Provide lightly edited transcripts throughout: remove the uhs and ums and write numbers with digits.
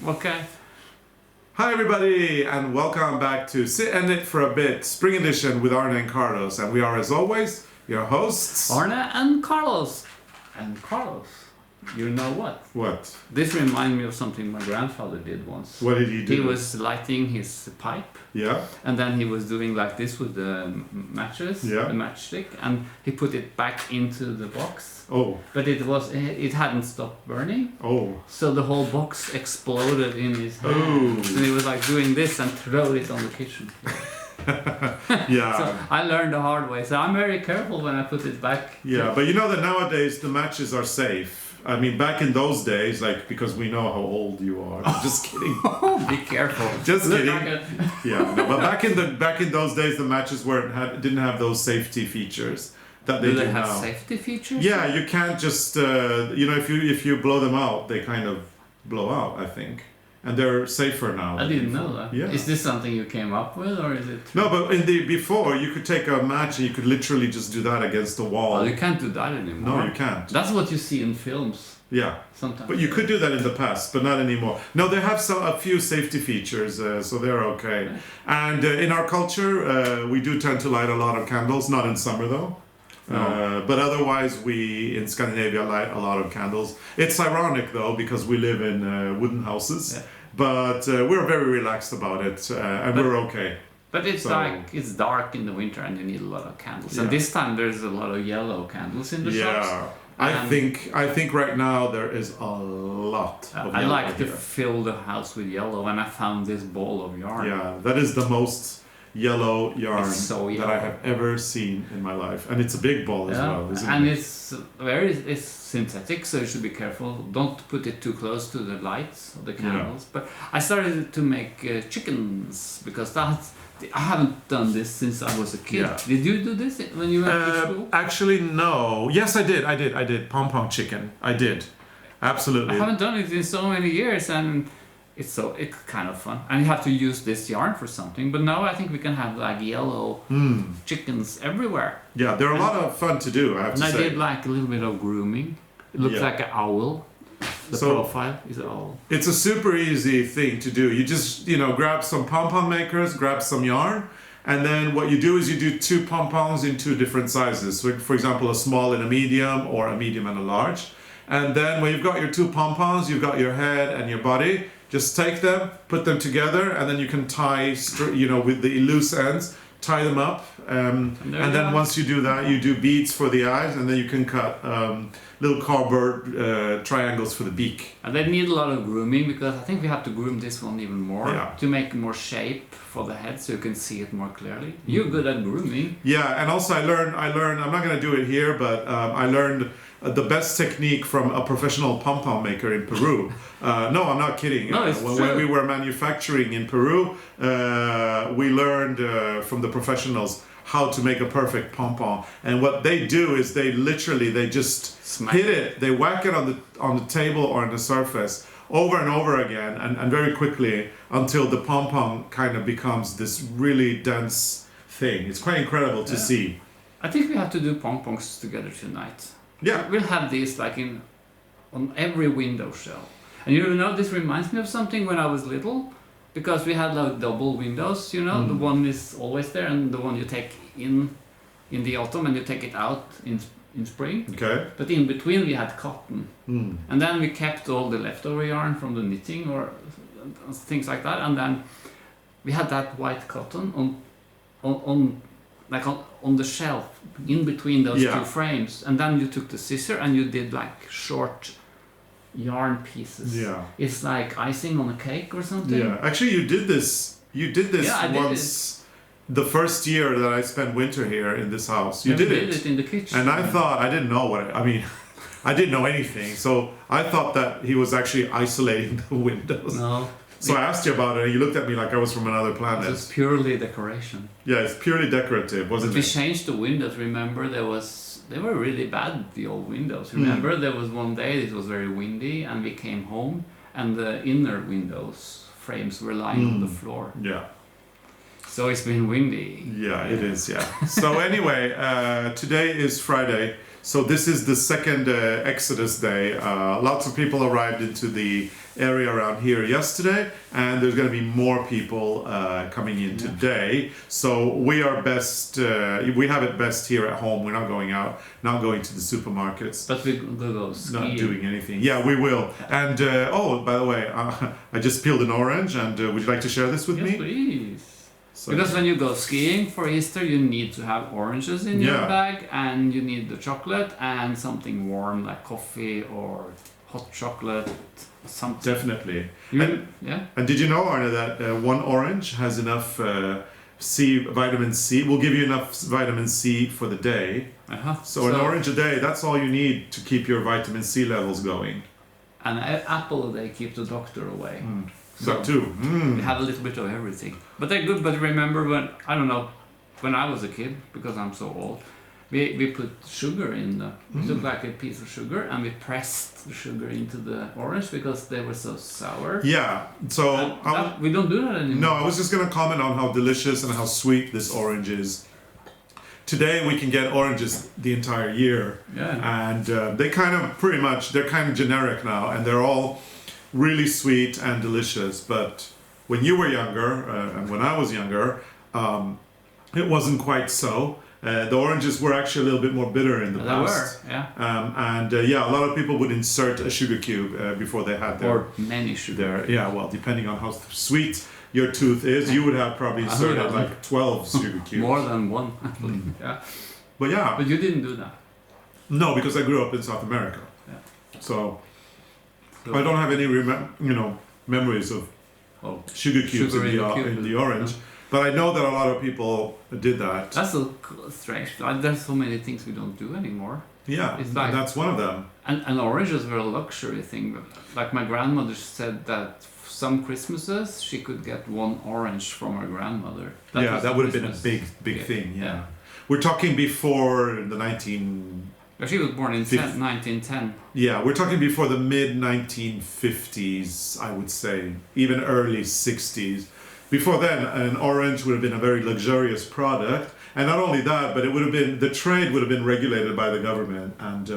Okay. Hi everybody, and welcome back to Sit and Knit for a Bit, Spring Edition with Arne and Carlos. And we are, as always, your hosts. Arne and Carlos. And Carlos, you know what? What? This reminds me of something my grandfather did once. What did he do? He was lighting his pipe. Yeah. And then he was doing like this with the matches, Yeah. the matchstick, and he put it back into the box. Oh. But it hadn't stopped burning. Oh. So the whole box exploded in his hand. Oh. And he was like doing this and throw it on the kitchen. Yeah. So I learned the hard way. So I'm very careful when I put it back. Yeah, but you know that nowadays the matches are safe. I mean, back in those days, like, because we know how old you are. I'm just kidding. Be careful. Just Look kidding. like Yeah, no, but back in those days, the matches didn't have those safety features that Do they they have now. safety features? Yeah, you can't just if you blow them out, they kind of blow out, I think, and they're safer now. I didn't know that. Yeah. Is this something you came up with, or is it? No, but before you could take a match and you could literally just do that against the wall. Well, you can't do that anymore. No, you can't. That's what you see in films Yeah, sometimes. but you could do that in the past, but not anymore. No, they have a few safety features, so they're okay. And in our culture, we do tend to light a lot of candles. Not in summer though. No. But otherwise, we in Scandinavia light a lot of candles. It's ironic though, because we live in wooden houses, Yeah. but we're very relaxed about it, and we're okay. But it's So- like it's dark in the winter and you need a lot of candles. Yeah. And this time there's a lot of yellow candles in the shops. Yeah, And I think right now there is a lot of I yellow like to here. fill the house with yellow, and I found this ball of yarn. Yeah, that is the most yellow yarn It's so that yellow. I have ever seen in my life, and it's a big ball as well, isn't and it? it's synthetic, so you should be careful. Don't put it too close to the lights of the candles. But I started to make chickens because I haven't done this since I was a kid. Yeah. Did you do this when you went to school? Actually, no. Yes, I did. Pom Pom chicken. I did. Absolutely. I haven't done it in so many years, and it's kind of fun. And you have to use this yarn for something. But now I think we can have like yellow chickens everywhere. Yeah, they're a lot of fun to do, I have And to I say. did like a little bit of grooming. It looks Yeah. like an owl. The So- profile is an owl. It's a super easy thing to do. You just, grab some pom-pom makers, grab some yarn, and then what you do is you do 2 pom-poms in 2 different sizes. So, for example, a small and a medium, or a medium and a large. And then when you've got your 2 pom-poms, you've got your head and your body, just take them, put them together, and then you can tie, with the loose ends, tie them up. And there then you are. once you do that, you do beads for the eyes, and then you can cut little cardboard triangles for the beak. And they need a lot of grooming, because I think we have to groom this one even more Yeah. to make more shape for the head so you can see it more clearly. You're good at grooming. Yeah, and also I learned, I'm not going to do it here, but I learned the best technique from a professional pom-pom maker in Peru. No, I'm not kidding. No, it's when true. we were manufacturing in Peru, we learned from the professionals how to make a perfect pom-pom. And what they do is they just Smack hit it, they whack it on the table or on the surface over and over again, and very quickly, until the pom-pom kind of becomes this really dense thing. It's quite incredible to see. I think we have to do pom-poms together tonight. Yeah. We'll have these like on every window shell. And this reminds me of something when I was little, because we had like double windows, the one is always there, and the one you take in the autumn, and you take it out in spring. Okay. But in between we had cotton. Mm. And then we kept all the leftover yarn from the knitting or things like that, and then we had that white cotton on the shelf in between those Yeah. 2 frames, and then you took the scissor and you did like short yarn pieces. Yeah. It's like icing on a cake or something. Yeah. Actually, you did this. Yeah, I did once. The first year that I spent winter here in this house, you And we did did it in the kitchen. And I thought, I didn't know I didn't know anything. So I thought that he was actually isolating the windows. No, So I asked you about it, and you looked at me like I was from another it planet. was purely decoration. Yeah, it's purely decorative, wasn't We it? changed the windows. Remember, they were really bad, the old windows. Remember, there was one day it was very windy, and we came home, and the inner windows frames were lying on the floor. Yeah. So it's been windy. Yeah, it is, yeah. So anyway, today is Friday. So this is the second Exodus day. Lots of people arrived into the area around here yesterday, and there's going to be more people coming in today. So we are best. We have it best here at home. We're not going out, not going to the supermarkets. But we go skiing. Not doing anything. Yeah, we will. And oh, by the way, I just peeled an orange, and would you like to share this with Yes, me? please. So, Because when you go skiing for Easter, you need to have oranges in your Yeah. bag, and you need the chocolate and something warm like coffee or hot chocolate, something. definitely. You, yeah. And did you know, Arne, that one orange has enough vitamin C? Will give you enough vitamin C for the day. Uh-huh. So an orange a day, that's all you need to keep your vitamin C levels going. And an apple a day keep the doctor away. That too. We have a little bit of everything. But they're good. But remember when I was a kid, because I'm so old, we put sugar in the, it looked like a piece of sugar, and we pressed the sugar into the orange because they were so sour. Yeah. So We don't do that anymore. no, I was just going to comment on how delicious and how sweet this orange is. Today we can get oranges the entire year, Yeah. and they're kind of generic now, and they're all really sweet and delicious. But when you were younger, and when I was younger, it wasn't quite so. The oranges were actually a little bit more bitter in the They past. were, yeah. And a lot of people would insert a sugar cube before they had Or many sugar. well, depending on how sweet your tooth is, you would have probably inserted Yeah. like 12 sugar cubes. More than one, actually. Yeah. But yeah, But you didn't do that. no, because I grew up in South America. Yeah. So I don't have any memories of Oh, sugar cubes Sugar in the cube. in the orange. But I know that a lot of people did that. that's so strange. There's so many things we don't do anymore. Yeah, It's like- that's one of them. And oranges were a luxury thing. Like my grandmother said that some Christmases she could get one orange from her grandmother. Was That would have been a Christmas. big Yeah, thing. Yeah. yeah. We're talking before the 19. She was born in 1910. Yeah, we're talking before the mid 1950s, I would say, even early 60s. Before then, an orange would have been a very luxurious product, and not only that, but it would have been the trade would have been regulated by the government, and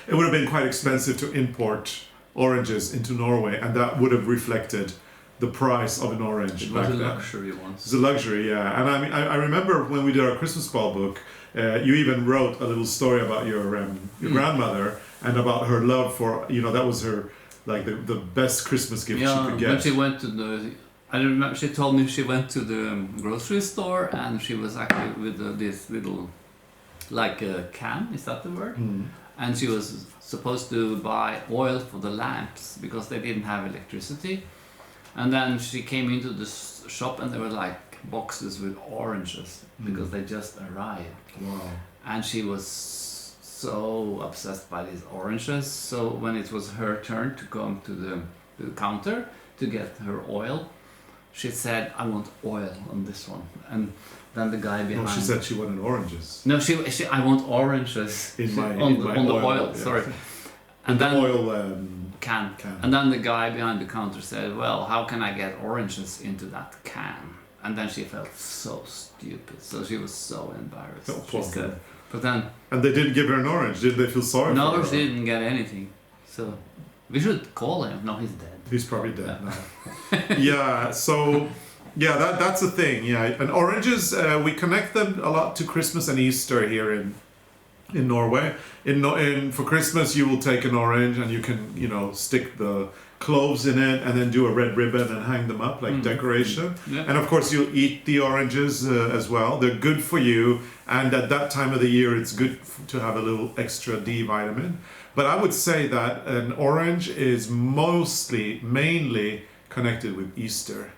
it would have been quite expensive to import oranges into Norway, and that would have reflected the price of an orange. It back was a then. luxury once. It's a luxury, yeah. And I mean, I remember when we did our Christmas ball book, you even wrote a little story about your grandmother and about her love for, that was her, like the best Christmas gift she could get. When she went to I remember she told me she went to the grocery store and she was actually with this little, like a can, is that the word? And she was supposed to buy oil for the lamps because they didn't have electricity. And then she came into the shop and there were like boxes with oranges because they just arrived. Wow. And she was so obsessed by these oranges. So when it was her turn to come to the counter to get her oil, she said, "I want oil on this one." And then the guy behind. Well, she said she wanted oranges. No, she I want oranges on the oil. Yeah. Sorry. And the then oil can. can. And then the guy behind the counter said, "Well, how can I get oranges into that can?" And then she felt so stupid. So she was so embarrassed. Oh, She poor said, girl. but then And they didn't give her an orange. Did they feel sorry for her? no, she didn't get anything. So we should call him. No, he's dead. He's probably dead Yeah. now. Yeah, so that's the thing. Yeah, and oranges we connect them a lot to Christmas and Easter here in Norway. For Christmas you will take an orange and you can stick the cloves in it and then do a red ribbon and hang them up like decoration. Yeah. And of course you'll eat the oranges as well. They're good for you, and at that time of the year it's good to have a little extra D vitamin. But I would say that an orange is mainly connected with Easter.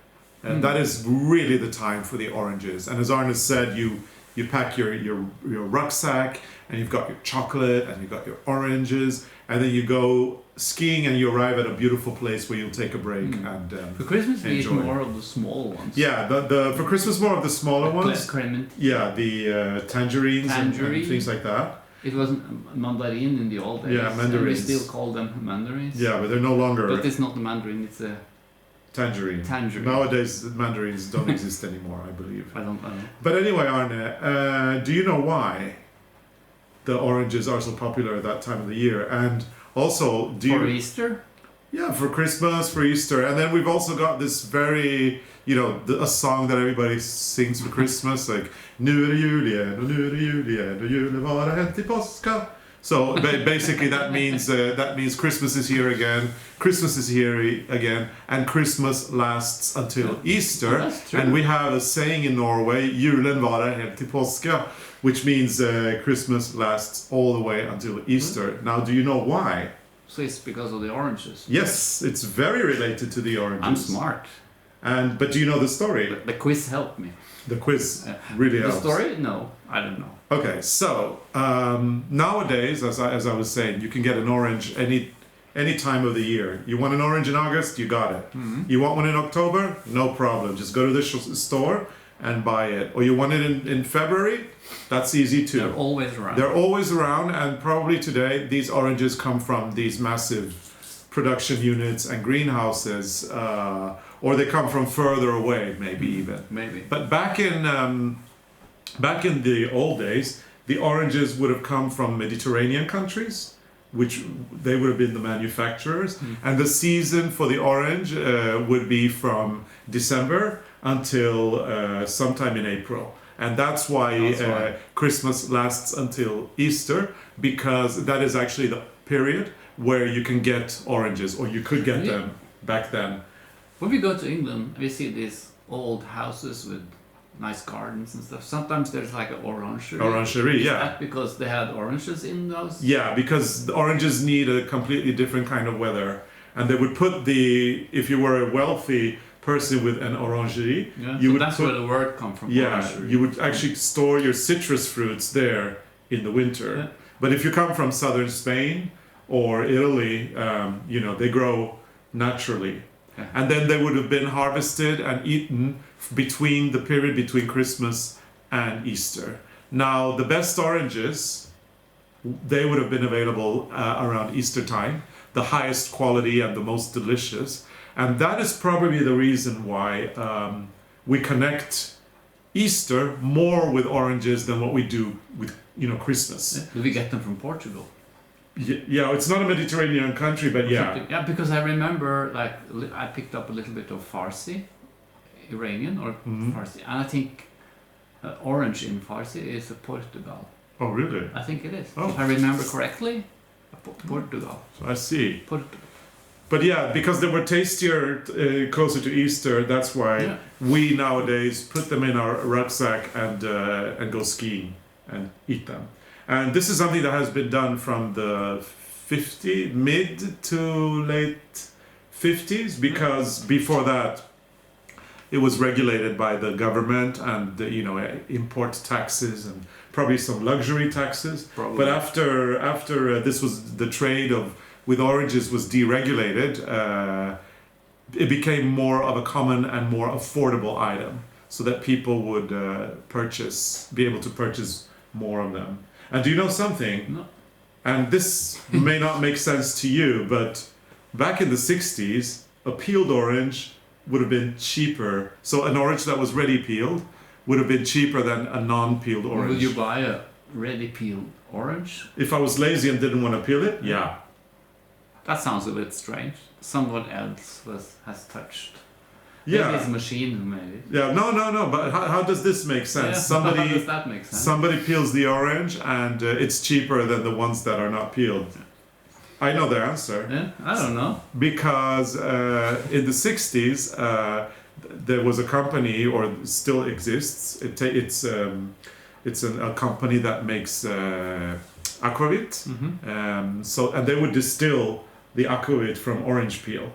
And that is really the time for the oranges. And as Arne said, you pack your rucksack and you've got your chocolate and you've got your oranges, and then you go skiing and you arrive at a beautiful place where you'll take a break and For Christmas we eat enjoy. more of the small ones. Yeah, for Christmas more of the smaller ones. Clement. Yeah, the tangerines and Tangerine. things like that. It was mandarin in the old days. Yeah, and mandarins. we still call them mandarins. Yeah, but they're no longer But it's not the mandarin, it's a tangerine. tangerine. Nowadays, mandarins don't exist anymore, I believe. I don't know. But anyway, Arne, do you know why? the oranges are so popular at that time of the year. And also, For Easter? Yeah, for Christmas, for Easter. And then we've also got this very, a song that everybody sings for Christmas, like Nu är det jul igen, och nu är det jul igen, och julen var hänt i påska. So basically that means Christmas is here again, Christmas is here again, and Christmas lasts until Easter. That's true. And we have a saying in Norway, julen varar helt till påska, which means Christmas lasts all the way until Easter. Now, do you know why? So it's because of the oranges. Yes, it's very related to the oranges. I'm smart. But do you know the story? The quiz helped me. The quiz really helps. The story? No, I don't know. Okay, so nowadays, as I was saying, you can get an orange any time of the year. You want an orange in August, you got it. Mm-hmm. You want one in October, no problem. Just go to the store and buy it. Or you want it in February, that's easy too. They're always around. They're always around, and probably today these oranges come from these massive production units and greenhouses, or they come from further away, maybe even. Maybe. But back in the old days, the oranges would have come from Mediterranean countries, which they would have been the manufacturers, and the season for the orange would be from December until sometime in April. And that's why Christmas lasts until Easter, because that is actually the period where you can get oranges, or you could get them back then. When we go to England, we see these old houses with nice gardens and stuff. Sometimes there's like an orangery. Orangery, Is yeah. that because they had oranges in those? Yeah, because the oranges need a completely different kind of weather. And they would put if you were a wealthy person with an orangerie, Yeah, that's where the word comes from. Yeah, orangery. you would actually store your citrus fruits there in the winter. Yeah. But if you come from southern Spain or Italy, they grow naturally. Yeah. And then they would have been harvested and eaten between the period between Christmas and Easter. Now, the best oranges, they would have been available around Easter time, the highest quality and the most delicious. And that is probably the reason why we connect Easter more with oranges than what we do with Christmas. Yeah. Do we get them from Portugal? Yeah, it's not a Mediterranean country, but yeah. Yeah, because I remember, I picked up a little bit of Farsi, Iranian or Farsi, and I think orange in Farsi is Portugal. Oh, really? I think it is. Oh. If I remember correctly, Portugal. So I see. Portugal. But yeah, because they were tastier closer to Easter, that's why we nowadays put them in our rucksack and go skiing and eat them. And this is something that has been done from the mid to late 50s, because before that it was regulated by the government and import taxes and probably some luxury taxes. Probably. But after this was the trade with oranges was deregulated, it became more of a common and more affordable item, so that people would be able to purchase more of them. And do you know something? No. And this may not make sense to you, but back in the 60s, a peeled orange would have been cheaper. So an orange that was ready peeled would have been cheaper than a non-peeled orange. Will you buy a ready peeled orange? If I was lazy and didn't want to peel it, yeah. That sounds a bit strange. Someone else has touched. Yeah. Maybe it's a machine who made it. Yeah, no. But how does this make sense? Yeah. How does that make sense? Somebody peels the orange, and it's cheaper than the ones that are not peeled. I know the answer. Yeah, I don't know. Because in the 60s, there was a company, or still exists. It's a company that makes Akuit. Mm-hmm. And they would distill the Akuit from orange peel.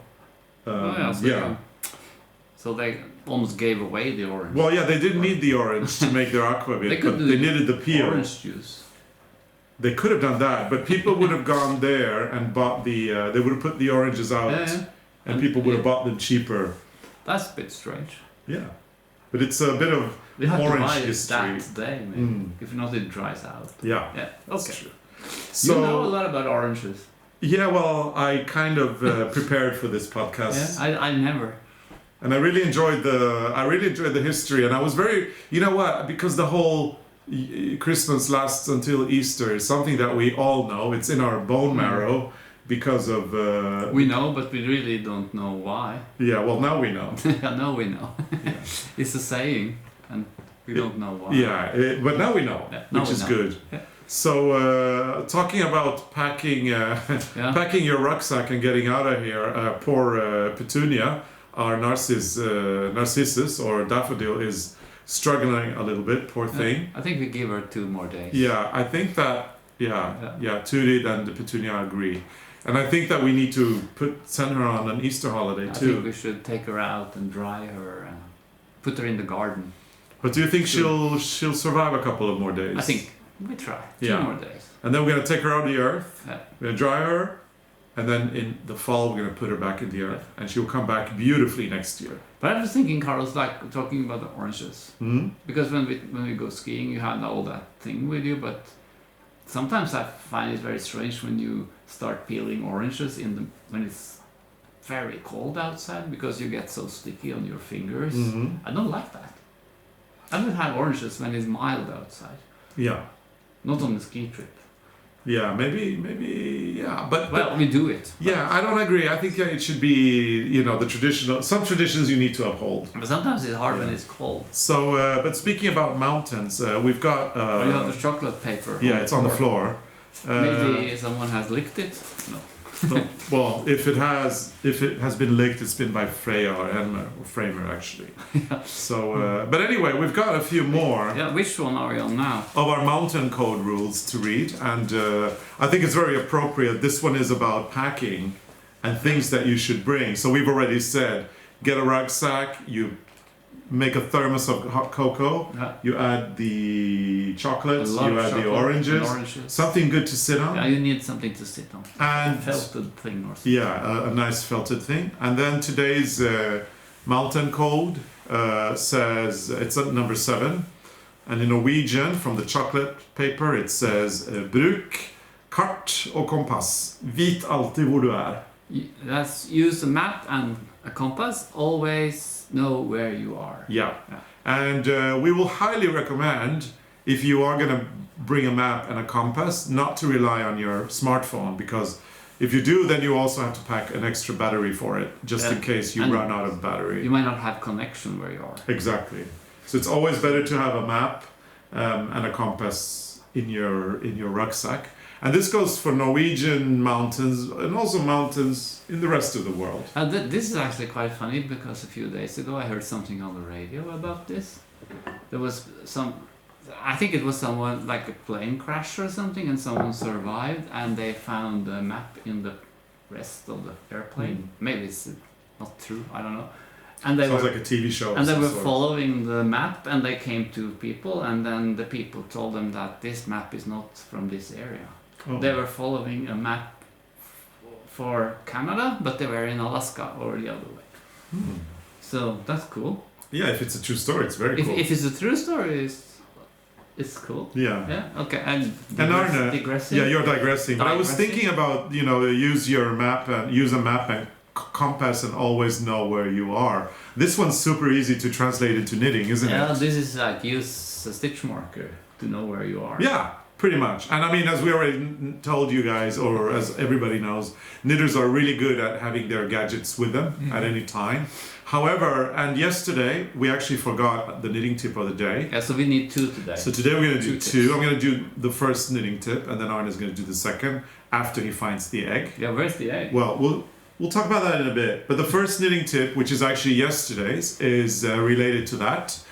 So they almost gave away the orange. Well, yeah, they didn't need the orange to make their aquavit, but they needed the peel. Orange juice. They could have done that, but people would have gone there and bought they would have put the oranges out, and people would have bought them cheaper. That's a bit strange. Yeah, but it's a bit of we have orange to buy history. That day, maybe. If not, it dries out. Yeah. Yeah. That's Okay. true. So, you know a lot about oranges. Yeah, well, I kind of prepared for this podcast. Yeah, I never. And I really enjoyed the history, and I was very, because the whole Christmas lasts until Easter is something that we all know. It's in our bone marrow because of... we know, but we really don't know why. Yeah, well, now we know. Yeah, now we know. It's a saying, and we don't know why. Yeah, but now we know, which is good. Yeah. So, talking about packing, packing your rucksack and getting out of here, poor Petunia, our Narcissus or daffodil, is struggling a little bit, poor thing. I think we give her 2 more days. Yeah, I think that, Turid and the Petunia agree. And I think that we need to send her on an Easter holiday too. I think we should take her out and dry her and put her in the garden. But do you think she'll survive a couple of more days? I think we try 2 more days. And then we're going to take her out of the earth, Yeah. we're going to dry her, and then in the fall we're going to put her back in the earth. And she'll come back beautifully next year. But I was thinking, Carlos, like talking about the oranges. Mm-hmm. Because when we go skiing, you have all that thing with you, but sometimes I find it very strange when you start peeling oranges when it's very cold outside, because you get so sticky on your fingers. Mm-hmm. I don't like that. I would have oranges when it's mild outside. Yeah. Not on the ski trip. Yeah, maybe, yeah. But we do it. Yeah, I don't agree. I think it should be, the traditional. Some traditions you need to uphold. But sometimes it's hard when it's cold. So, but speaking about mountains, we've got. You have the chocolate paper. Yeah, it's on the floor. Maybe someone has licked it. No. Well, if it has been licked, it's been by Freya or Elmer or Framer actually. Yeah. So, but anyway, we've got a few more. Yeah, which one are we on now? Of our mountain code rules to read, and I think it's very appropriate. This one is about packing and things that you should bring. So we've already said, get a rucksack. You make a thermos of hot cocoa. Yeah. You add the chocolates. You add the oranges. Something good to sit on. Yeah, you need something to sit on. And felted thing or something. Yeah, a nice felted thing. And then today's mountain code says, it's at number 7. And in Norwegian, from the chocolate paper, it says bruk kart og kompass. Vit alltid hvor du er. That's use a map and a compass. Always know where you are. Yeah. And we will highly recommend, if you are going to bring a map and a compass, not to rely on your smartphone, because if you do, then you also have to pack an extra battery for it, just in case you run out of battery. You might not have connection where you are. Exactly. So it's always better to have a map and a compass in your rucksack. And this goes for Norwegian mountains and also mountains in the rest of the world. This is actually quite funny, because a few days ago I heard something on the radio about this. There was I think it was someone, like a plane crash or something, and someone survived, and they found a map in the rest of the airplane. Maybe it's not true, I don't know. And they Sounds like a TV show. And they were following the map, and they came to people, and then the people told them that this map is not from this area. Oh. They were following a map for Canada, but they were in Alaska or the other way. Hmm. So that's cool. Yeah, if it's a true story, it's very cool. If it's a true story, it's cool. Yeah. Yeah. Okay. And Arne, digressing. Yeah, you're digressing. But I was thinking about use a map and compass and always know where you are. This one's super easy to translate into knitting, isn't it? Yeah, this is like use a stitch marker to know where you are. Yeah. Pretty much. And I mean, as we already told you guys, or as everybody knows, knitters are really good at having their gadgets with them at any time. However, and yesterday, we actually forgot the knitting tip of the day. Yeah, so we need 2 today. So today we're going to do 2. I'm going to do the first knitting tip, and then Arne is going to do the second after he finds the egg. Yeah, where's the egg? Well, we'll talk about that in a bit. But the first knitting tip, which is actually yesterday's, is related to that.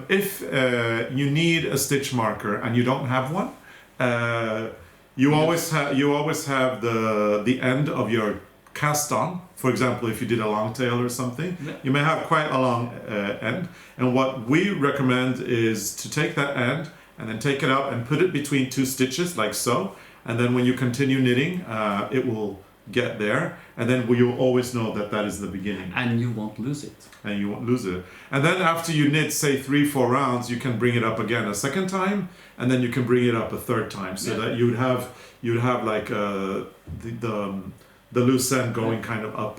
If you need a stitch marker and you don't have one, you always have the end of your cast on. For example, if you did a long tail or something, you may have quite a long end. And what we recommend is to take that end and then take it out and put it between 2 stitches, like so. And then when you continue knitting, it will get there, and then you'll always know that is the beginning. And you won't lose it. And you won't lose it. And then after you knit, say 3-4 rounds, you can bring it up again a second time, and then you can bring it up a third time, so that you'd have like the loose end going kind of up.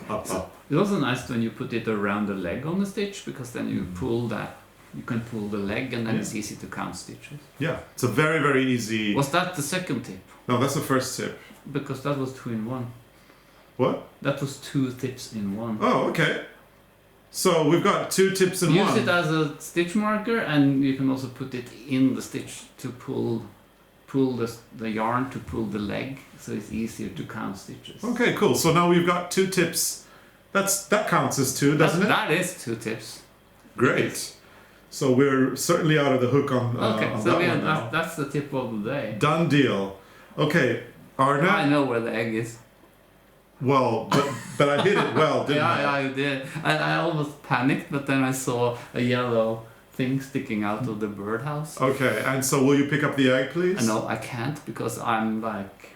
It's also nice when you put it around the leg on the stitch, because then you pull that you can pull the leg, and then it's easy to count stitches. Yeah, it's a very, very easy... Was that the second tip? No, that's the first tip. Because that was 2 in 1. What? That was 2 tips in 1. Oh, okay. So we've got 2 tips in 1. Use it as a stitch marker, and you can also put it in the stitch to pull the yarn to pull the leg, so it's easier to count stitches. Okay, cool. So now we've got 2 tips. That counts as 2, doesn't it? That is 2 tips. Great. So we're certainly out of the hook on on so that one that's the tip of the day. Done deal. Okay, Arne. I know where the egg is. Well, but I hit it well, didn't I? Yeah, I did. I almost panicked, but then I saw a yellow thing sticking out of the birdhouse. Okay, and so will you pick up the egg, please? No, I can't, because I'm like...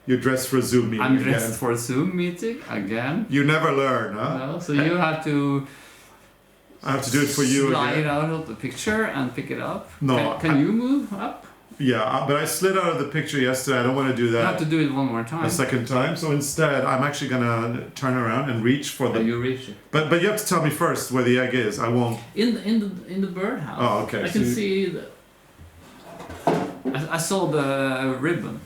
You're dressed for a Zoom meeting I'm dressed again. for a Zoom meeting again. You never learn, huh? No, so you have to... I have to do it for you slide again. out of the picture and pick it up. No, Can you move up? Yeah, but I slid out of the picture yesterday. I don't want to do You have that to do it one more time. a second time. So instead, I'm actually gonna turn around and reach for the. You reach it. But you have to tell me first where the egg is. I won't. In the birdhouse. Oh, okay. I can see the... I saw the ribbon.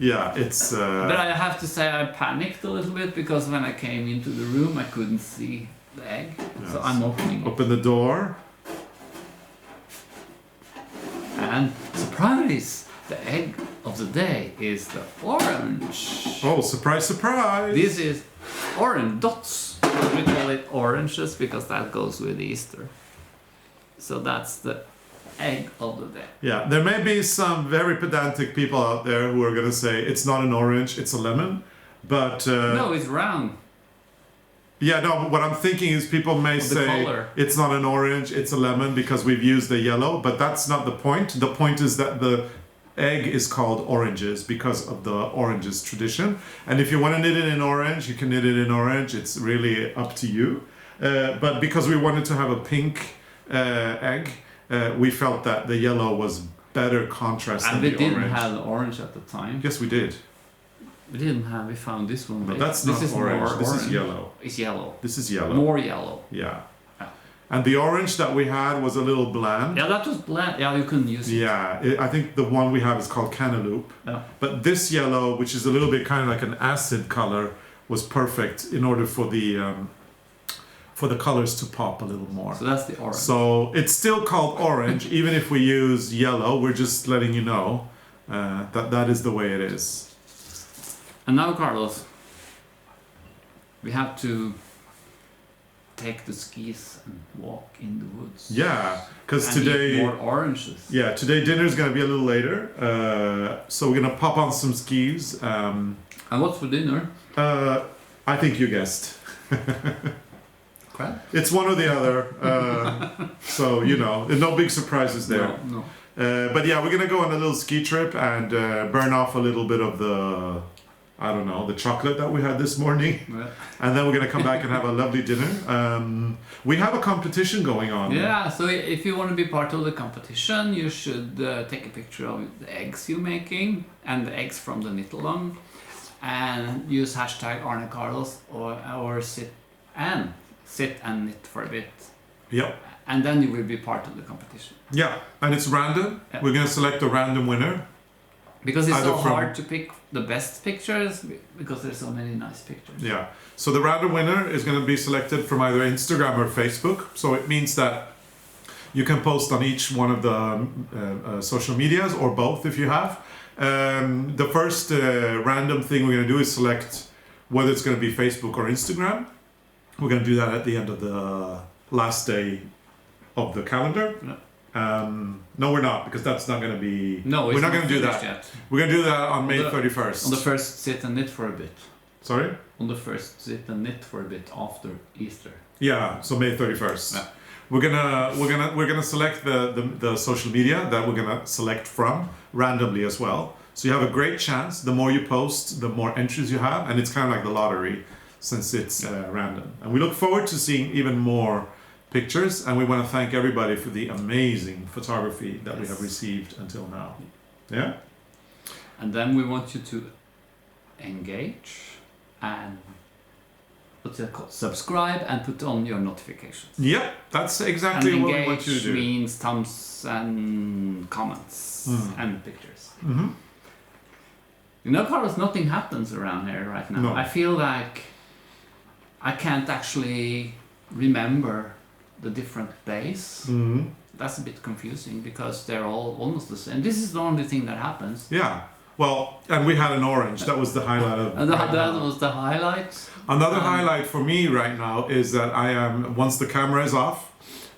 Yeah, it's. But I have to say I panicked a little bit, because when I came into the room I couldn't see the egg. Yes. So I'm opening it. Open the door. And surprise! The egg of the day is the orange. Oh, surprise, surprise! This is orange dots. We call it oranges because that goes with Easter. So that's the egg of the day. Yeah, there may be some very pedantic people out there who are going to say it's not an orange, it's a lemon. But No, it's round. yeah, no, but what I'm thinking is people may say color. it's not an orange, it's a lemon because we've used the yellow, but that's not the point. The point is that the egg is called oranges because of the oranges tradition. And if you want to knit it in orange, you can knit it in orange. It's really up to you. But because we wanted to have a pink egg, we felt that the yellow was better contrast And than we the didn't orange. have the orange at the time. Yes, we did. We didn't have, we found this one. But later. that's not this is orange. more This orange. is yellow. It's yellow. This is yellow. More yellow. Yeah. Yeah. And the orange that we had was a little bland. Yeah, that was bland. Yeah, you couldn't use it. Yeah, I think the one we have is called cantaloupe. Yeah. But this yellow, which is a little bit kind of like an acid color, was perfect in order for the colors to pop a little more. So that's the orange. So it's still called orange, even if we use yellow. We're just letting you know that is the way it is. And now, Carlos, we have to take the skis and walk in the woods. Yeah, because and today. eat more oranges. Yeah, today dinner is going to be a little later. So we're going to pop on some skis. And what's for dinner? I think you guessed. Crab? It's one or the other. So, no big surprises there. No. But yeah, we're going to go on a little ski trip and burn off a little bit of the chocolate that we had this morning. Yeah. And then we're going to come back and have a lovely dinner. We have a competition going on. Yeah, so if you want to be part of the competition, you should take a picture of the eggs you're making and the eggs from the knit along, and use hashtag ARNE CARLOS or sit and knit for a bit. Yep. And then you will be part of the competition. Yeah, and it's random. Yeah. We're going to select a random winner. Because it's Either so from- hard to pick the best pictures, because there's so many nice pictures. Yeah. So the random winner is going to be selected from either Instagram or Facebook. So it means that you can post on each one of the social medias or both if you have. The first random thing we're going to do is select whether it's going to be Facebook or Instagram. We're going to do that at the end of the last day of the calendar. No. No, we're not, because that's not going to be. No, we're not going to do finished that. yet. We're going to do that on May the- 31st. On the first sit and knit for a bit. Sorry? On the first sit and knit for a bit after Easter. Yeah, so May 31st. Yeah. We're gonna select the social media that we're gonna select from randomly as well. So you have a great chance. The more you post, the more entries you have, and it's kind of like the lottery, since it's random. And we look forward to seeing even more pictures, and we want to thank everybody for the amazing photography that we have received until now. Yeah. And then we want you to engage and what's it called? Subscribe and put on your notifications. Yep, that's exactly And what we want you to engage do. means thumbs and comments and pictures. Mm-hmm. You know, Carlos, nothing happens around here right now. No. I feel like I can't actually remember the different days. Mm-hmm. That's a bit confusing because they're all almost the same. This is the only thing that happens. Yeah. Well, and we had an orange. That was the highlight of. And that was the highlight. Another highlight for me right now is that I am, once the camera is off,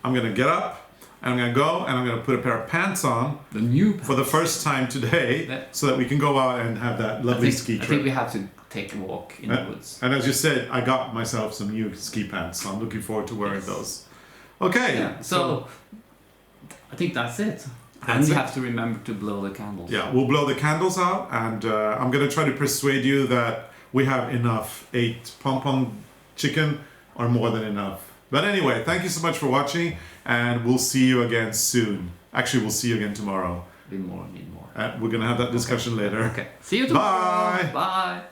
I'm going to get up and I'm going to go and I'm going to put a pair of pants on The new for the first time today so that we can go out and have that lovely ski trip. I think we have to take a walk in the woods. And as you said, I got myself some new ski pants, so I'm looking forward to wearing those. Okay. Yeah, so I think that's it. And That's you it. have to remember to blow the candles. Yeah, we'll blow the candles out, and I'm going to try to persuade you that we have enough. 8 pom-pom chicken are more than enough. But anyway, thank you so much for watching, and we'll see you again soon. Actually, we'll see you again tomorrow. Need more. We're going to have that discussion later. Okay. See you tomorrow. Bye. Bye.